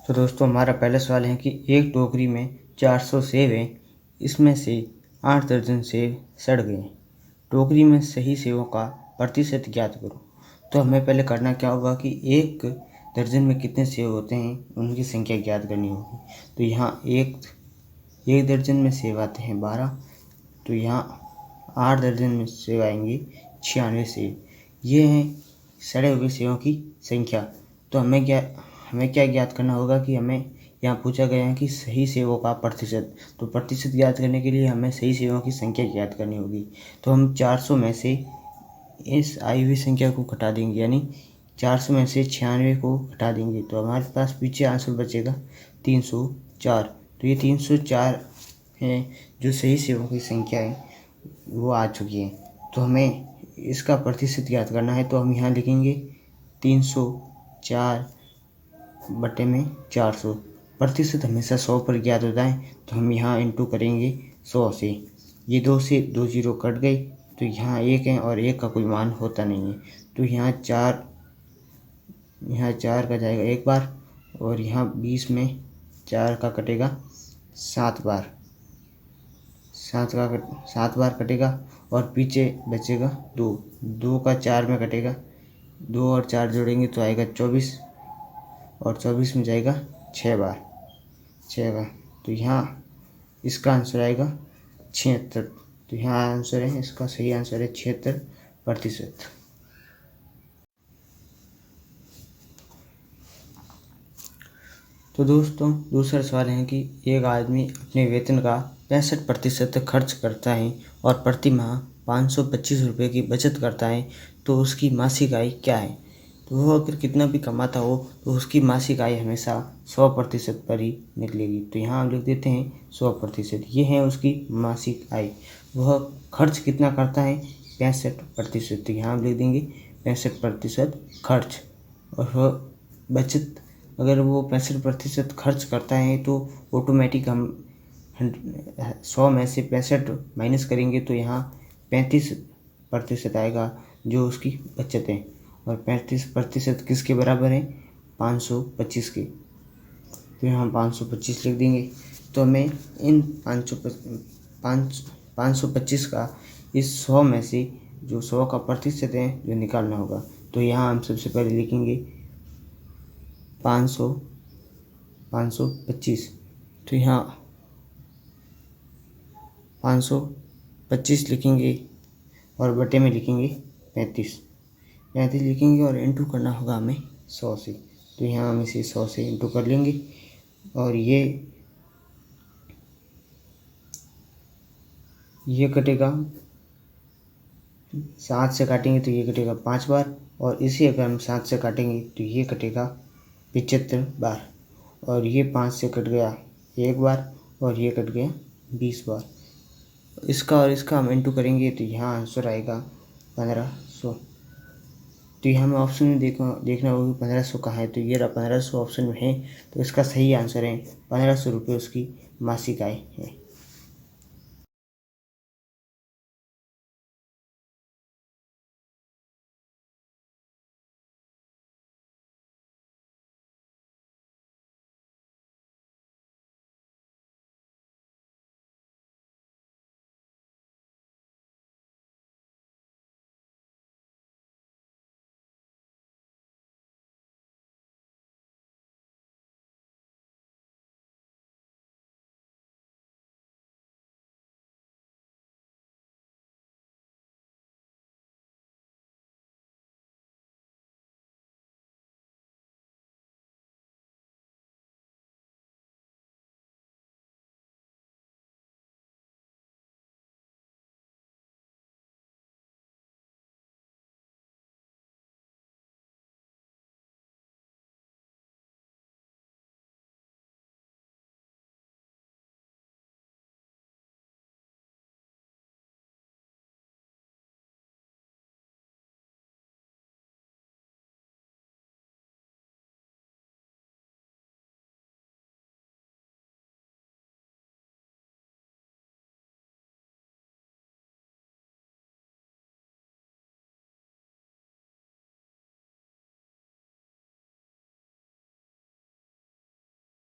तो दोस्तों हमारा पहला सवाल है कि एक टोकरी में 400 सेब हैं, इसमें से 8 दर्जन सेब सड़ गए। टोकरी में सही सेबों का प्रतिशत ज्ञात करो। तो हमें पहले करना क्या होगा कि एक दर्जन में कितने सेब होते हैं उनकी संख्या ज्ञात करनी होगी। तो यहाँ एक दर्जन में सेब आते हैं 12, तो यहाँ 8 दर्जन में सेब आएंगे 96 सेब। ये हैं सड़े हुए सेबों की संख्या। तो हमें क्या ज्ञात करना होगा कि हमें यहाँ पूछा गया है कि सही सेबों का प्रतिशत। तो प्रतिशत ज्ञात करने के लिए हमें सही सेबों की संख्या ज्ञात करनी होगी। तो हम 400 में से इस आई हुई संख्या को घटा देंगे, यानी 400 में से 96 को घटा देंगे तो हमारे पास पीछे आंसर बचेगा 304। तो ये 304 है जो सही सेबों की संख्या है वो आ चुकी है। तो हमें इसका प्रतिशत ज्ञात करना है। तो हम यहाँ लिखेंगे 304 बटे में 400। प्रतिशत हमेशा 100 पर ज्ञात होता है, तो हम यहाँ इंटू करेंगे 100 से। ये 2 से 2 जीरो कट गई, तो यहाँ 1 है और 1 का कोई मान होता नहीं है। तो यहाँ 4 का जाएगा एक बार, और यहाँ 20 में 4 का कटेगा 7 बार, 7 बार कटेगा, और पीछे बचेगा 2 का 4 में कटेगा, 2 और 4 जोड़ेंगे तो आएगा 24, और 24 में जाएगा 6 बार। तो यहाँ इसका आंसर आएगा 76। तो यहाँ आंसर है, इसका सही आंसर है 76%। तो दोस्तों दूसरा सवाल है कि एक आदमी अपने वेतन का 65% खर्च करता है और प्रति माह 525 रुपये की बचत करता है, तो उसकी मासिक आय क्या है। तो वो अगर कितना भी कमाता हो तो उसकी मासिक आय हमेशा 100% पर ही निकलेगी। तो यहाँ हम लिख देते हैं 100%। ये है उसकी मासिक आय। वह खर्च कितना करता है 65%। तो यहाँ हम लिख देंगे 65% खर्च। और वह बचत, अगर वो 65% खर्च करता है तो ऑटोमेटिक हम 100 में से 65 माइनस करेंगे तो यहाँ 35% आएगा जो उसकी बचत है। और 35% किसके बराबर है 525 के। तो यहाँ 525 लिख देंगे। तो हमें इन 525 का इस 100 में से जो 100 का प्रतिशत है जो निकालना होगा। तो यहाँ हम सबसे पहले लिखेंगे 525। तो यहाँ 525 लिखेंगे और बटे में लिखेंगे 35 लिखेंगे, और इंटू करना होगा हमें 100 से। तो यहाँ हम इसे 100 से इंटू कर लेंगे, और ये कटेगा 7 से काटेंगे तो ये कटेगा 5 बार, और इसे अगर हम 7 से काटेंगे तो ये कटेगा 75 बार, और ये 5 से कट गया 1 बार, और ये कट गया 20 बार। इसका और इसका हम इंटू करेंगे तो यहाँ आंसर आएगा 1500। तो यहाँ हमें ऑप्शन में देखना होगा 1500 कहाँ है। तो ये रहा 1500 ऑप्शन में है, तो इसका सही आंसर है 1500 रुपये उसकी मासिक आय है।